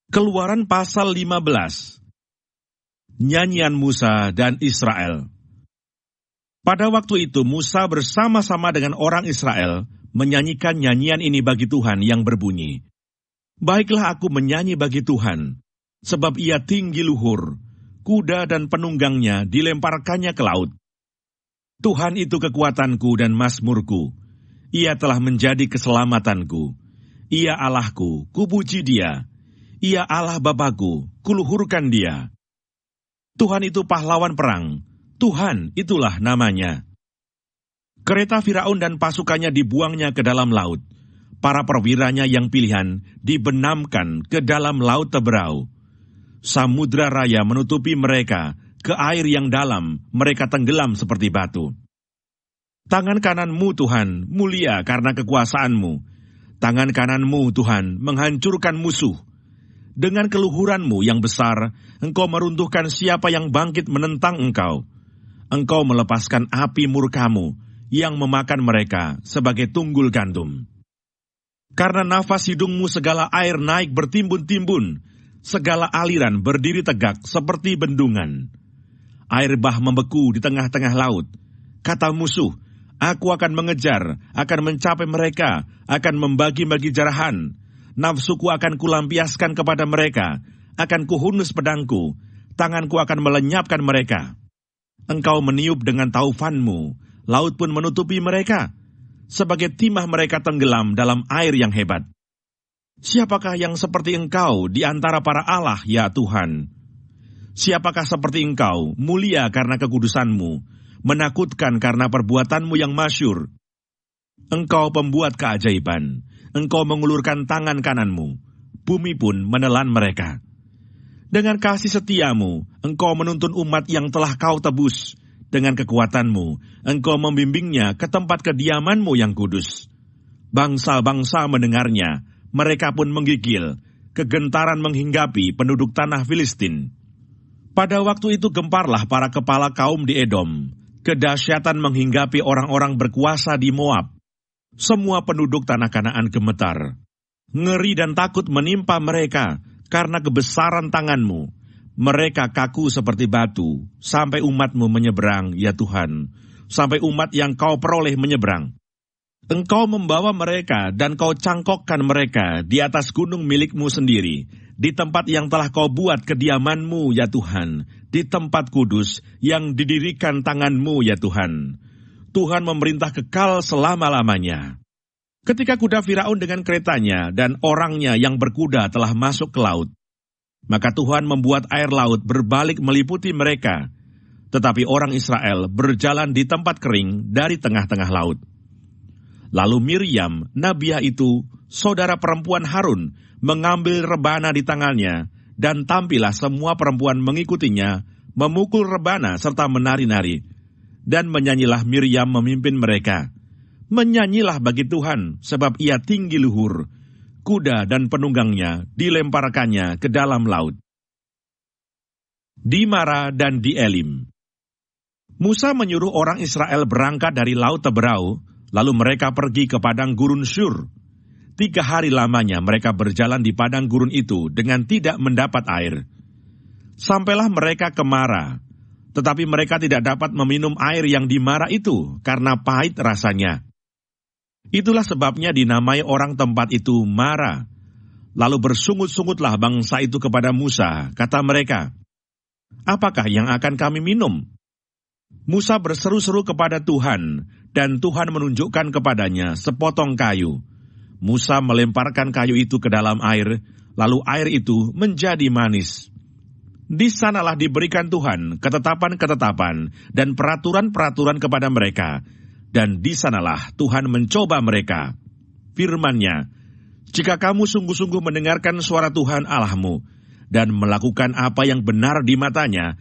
Keluaran pasal 15. Nyanyian Musa dan Israel. Pada waktu itu Musa bersama-sama dengan orang Israel menyanyikan nyanyian ini bagi Tuhan yang berbunyi, "Baiklah aku menyanyi bagi Tuhan, sebab ia tinggi luhur, kuda dan penunggangnya dilemparkannya ke laut. Tuhan itu kekuatanku dan mazmurku, ia telah menjadi keselamatanku. Ia Allahku, kupuji dia. Ia Allah Bapakku, kuluhurkan dia. Tuhan itu pahlawan perang, Tuhan itulah namanya." Kereta Firaun dan pasukannya dibuangnya ke dalam laut. Para perwiranya yang pilihan dibenamkan ke dalam laut Teberau. Samudra raya menutupi mereka, ke air yang dalam mereka tenggelam seperti batu. Tangan kananmu Tuhan mulia karena kekuasaanmu. Tangan kananmu Tuhan menghancurkan musuh. Dengan keluhuranmu yang besar, engkau meruntuhkan siapa yang bangkit menentang engkau. Engkau melepaskan api murkamu yang memakan mereka sebagai tunggul gandum. Karena nafas hidungmu segala air naik bertimbun-timbun, segala aliran berdiri tegak seperti bendungan. Air bah membeku di tengah-tengah laut. Kata musuh, aku akan mengejar, akan mencapai mereka, akan membagi-bagi jarahan. Nafsuku akan kulampiaskan kepada mereka, akan kuhunus pedangku, tanganku akan melenyapkan mereka. Engkau meniup dengan taufanmu, laut pun menutupi mereka. Sebagai timah mereka tenggelam dalam air yang hebat. Siapakah yang seperti engkau di antara para Allah, ya Tuhan? Siapakah seperti engkau, mulia karena kekudusanmu, menakutkan karena perbuatanmu yang masyhur? Engkau pembuat keajaiban. Engkau mengulurkan tangan kananmu, bumi pun menelan mereka. Dengan kasih setiamu, engkau menuntun umat yang telah kau tebus. Dengan kekuatanmu, engkau membimbingnya ke tempat kediamanmu yang kudus. Bangsa-bangsa mendengarnya, mereka pun menggigil, kegentaran menghinggapi penduduk tanah Filistin. Pada waktu itu gemparlah para kepala kaum di Edom, kedahsyatan menghinggapi orang-orang berkuasa di Moab. Semua penduduk tanah Kanaan gemetar. Ngeri dan takut menimpa mereka karena kebesaran tanganmu. Mereka kaku seperti batu, sampai umatmu menyeberang, ya Tuhan, sampai umat yang kau peroleh menyeberang. Engkau membawa mereka dan kau cangkokkan mereka di atas gunung milikmu sendiri, di tempat yang telah kau buat kediamanmu, ya Tuhan, di tempat kudus yang didirikan tanganmu, ya Tuhan. Tuhan memerintah kekal selama-lamanya. Ketika kuda Firaun dengan keretanya dan orangnya yang berkuda telah masuk ke laut, maka Tuhan membuat air laut berbalik meliputi mereka, tetapi orang Israel berjalan di tempat kering dari tengah-tengah laut. Lalu Miriam, nabiah itu, saudara perempuan Harun, mengambil rebana di tangannya, dan tampillah semua perempuan mengikutinya, memukul rebana serta menari-nari. Dan menyanyilah Miriam memimpin mereka. Menyanyilah bagi Tuhan, sebab ia tinggi luhur. Kuda dan penunggangnya dilemparkannya ke dalam laut. Di Mara dan di Elim. Musa menyuruh orang Israel berangkat dari laut Teberau, lalu mereka pergi ke padang gurun Syur. 3 hari lamanya mereka berjalan di padang gurun itu dengan tidak mendapat air. Sampailah mereka ke Mara. Tetapi mereka tidak dapat meminum air yang di Mara itu, karena pahit rasanya. Itulah sebabnya dinamai orang tempat itu Mara. Lalu bersungut-sungutlah bangsa itu kepada Musa, kata mereka, "Apakah yang akan kami minum?" Musa berseru-seru kepada Tuhan, dan Tuhan menunjukkan kepadanya sepotong kayu. Musa melemparkan kayu itu ke dalam air, lalu air itu menjadi manis. Di sanalah diberikan Tuhan ketetapan-ketetapan dan peraturan-peraturan kepada mereka, dan di sanalah Tuhan mencoba mereka. Firman-Nya, "Jika kamu sungguh-sungguh mendengarkan suara Tuhan Allahmu, dan melakukan apa yang benar di matanya,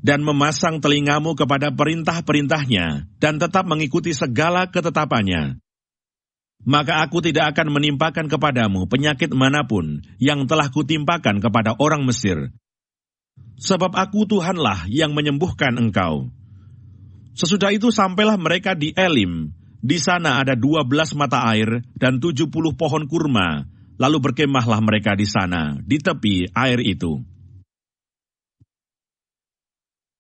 dan memasang telingamu kepada perintah-perintahnya, dan tetap mengikuti segala ketetapannya, maka aku tidak akan menimpakan kepadamu penyakit manapun yang telah kutimpakan kepada orang Mesir. Sebab aku Tuhanlah yang menyembuhkan engkau." Sesudah itu sampailah mereka di Elim. Di sana ada 12 mata air dan 70 pohon kurma, Lalu berkemahlah mereka di sana, di tepi air itu.